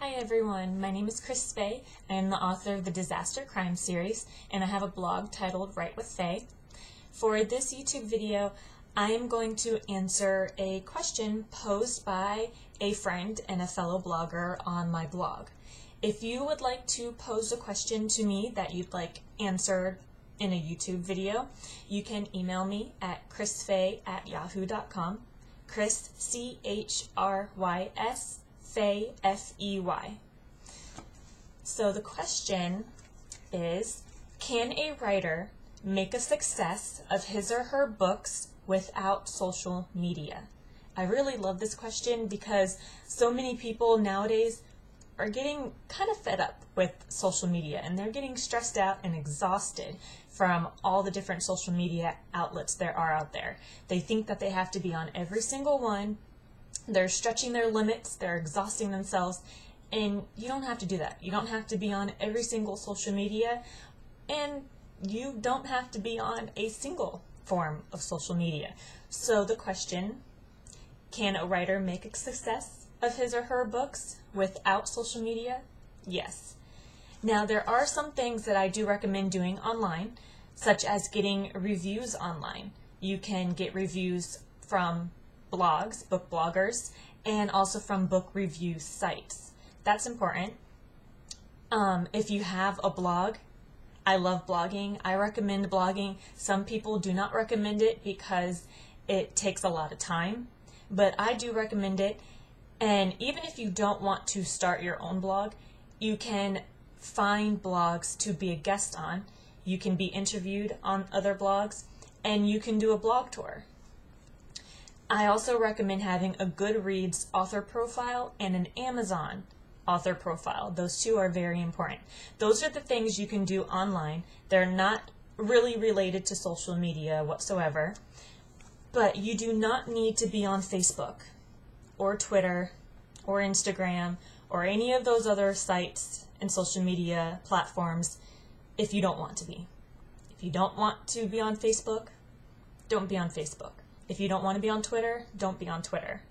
Hi everyone, my name is Chrys. I am the author of the Disaster Crime series, and I have a blog titled Write with Faye. For this YouTube video, I am going to answer a question posed by a friend and a fellow blogger on my blog. If you would like to pose a question to me that you'd like answered in a YouTube video, you can email me at chrysfay@yahoo.com. Chrys, C-H-R-Y-S, Faye, F-E-Y. So the question is, can a writer make a success of his or her books without social media? I really love this question because so many people nowadays are getting kind of fed up with social media, and they're getting stressed out and exhausted from all the different social media outlets there are out there. They think that they have to be on every single one. They're stretching their limits, they're exhausting themselves, and you don't have to do that. You don't have to be on every single social media, and you don't have to be on a single form of social media. So the question, can a writer make a success of his or her books without social media? Yes. Now there are some things that I do recommend doing online, such as getting reviews online. You can get reviews from blogs, book bloggers, and also from book review sites. That's important. If you have a blog, I love blogging. I recommend blogging. Some people do not recommend it because it takes a lot of time, but I do recommend it. And even if you don't want to start your own blog, you can find blogs to be a guest on. You can be interviewed on other blogs, and you can do a blog tour. I also recommend having a Goodreads author profile and an Amazon author profile. Those two are very important. Those are the things you can do online. They're not really related to social media whatsoever, but you do not need to be on Facebook or Twitter or Instagram or any of those other sites and social media platforms if you don't want to be. If you don't want to be on Facebook, don't be on Facebook. If you don't want to be on Twitter, don't be on Twitter.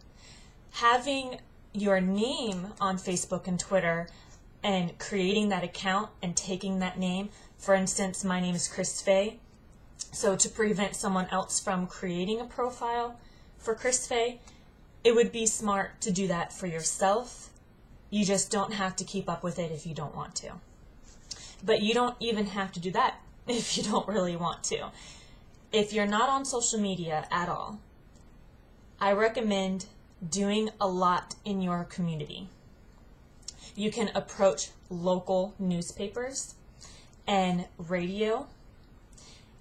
Having your name on Facebook and Twitter and creating that account and taking that name, for instance, my name is Chrys. So to prevent someone else from creating a profile for Chrys, it would be smart to do that for yourself. You just don't have to keep up with it if you don't want to. But you don't even have to do that if you don't really want to. If you're not on social media at all, I recommend doing a lot in your community. You can approach local newspapers and radio.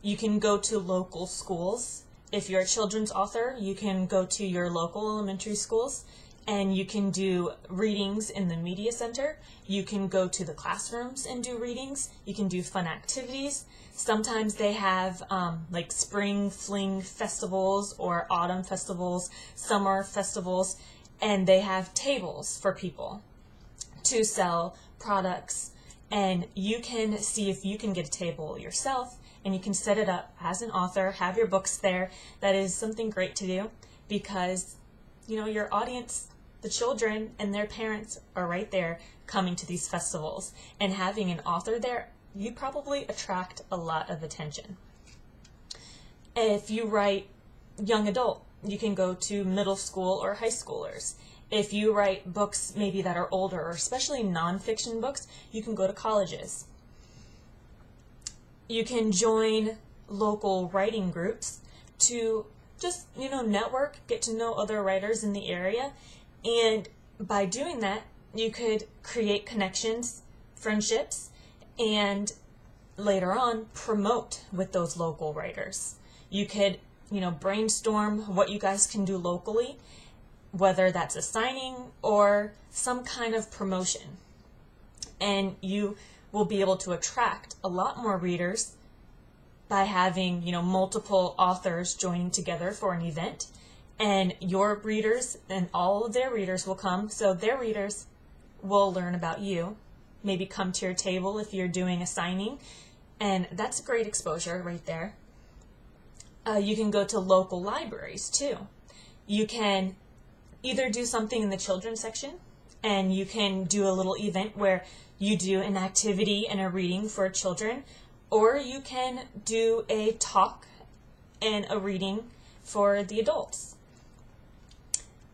You can go to local schools. If you're a children's author, you can go to your local elementary schools and you can do readings in the media center. You can go to the classrooms and do readings. You can do fun activities. Sometimes they have like spring fling festivals or autumn festivals, summer festivals, and they have tables for people to sell products. And you can see if you can get a table yourself, and you can set it up as an author, have your books there. That is something great to do because, you know, your audience, the children and their parents are right there coming to these festivals, and having an author there, you probably attract a lot of attention. If you write young adult, you can go to middle school or high schoolers. If you write books maybe that are older, or especially nonfiction books, you can go to colleges. You can join local writing groups to just, you know, network, get to know other writers in the area. And by doing that, you could create connections, friendships, and later on promote with those local writers. You could, you know, brainstorm what you guys can do locally, whether that's a signing or some kind of promotion. And you will be able to attract a lot more readers by having, you know, multiple authors joining together for an event. And your readers and all of their readers will come, so their readers will learn about you, maybe come to your table if you're doing a signing, and that's great exposure right there. You can go to local libraries too. You can either do something in the children's section and you can do a little event where you do an activity and a reading for children, or you can do a talk and a reading for the adults.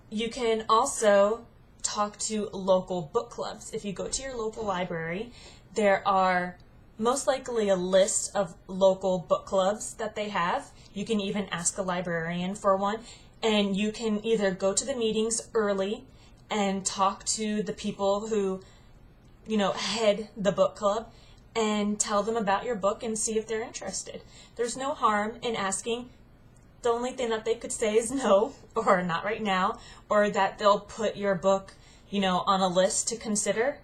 You can also talk to local book clubs. If you go to your local library, there are most likely a list of local book clubs that they have. You can even ask a librarian for one, and you can either go to the meetings early and talk to the people who, head the book club and tell them about your book and see if they're interested. There's no harm in asking. The only thing that they could say is no, or not right now, or that they'll put your book, on a list to consider.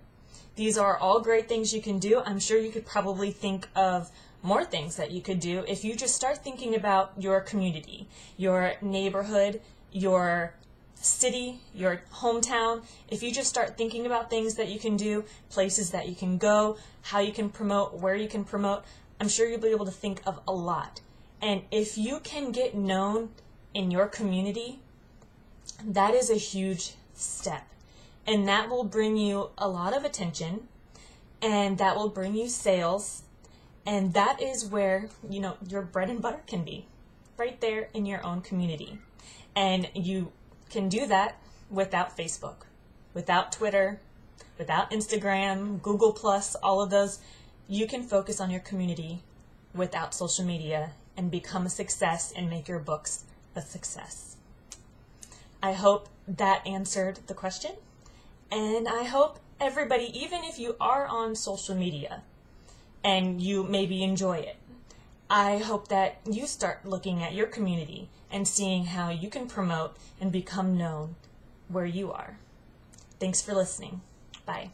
These are all great things you can do. I'm sure you could probably think of more things that you could do if you just start thinking about your community, your neighborhood, your city, your hometown. If you just start thinking about things that you can do, places that you can go, how you can promote, where you can promote, I'm sure you'll be able to think of a lot. And if you can get known in your community, that is a huge step. And that will bring you a lot of attention, and that will bring you sales. And that is where, your bread and butter can be, right there in your own community. And you can do that without Facebook, without Twitter, without Instagram, Google+, all of those. You can focus on your community without social media and become a success and make your books a success. I hope that answered the question, and I hope everybody, even if you are on social media and you maybe enjoy it, I hope that you start looking at your community and seeing how you can promote and become known where you are. Thanks for listening. Bye.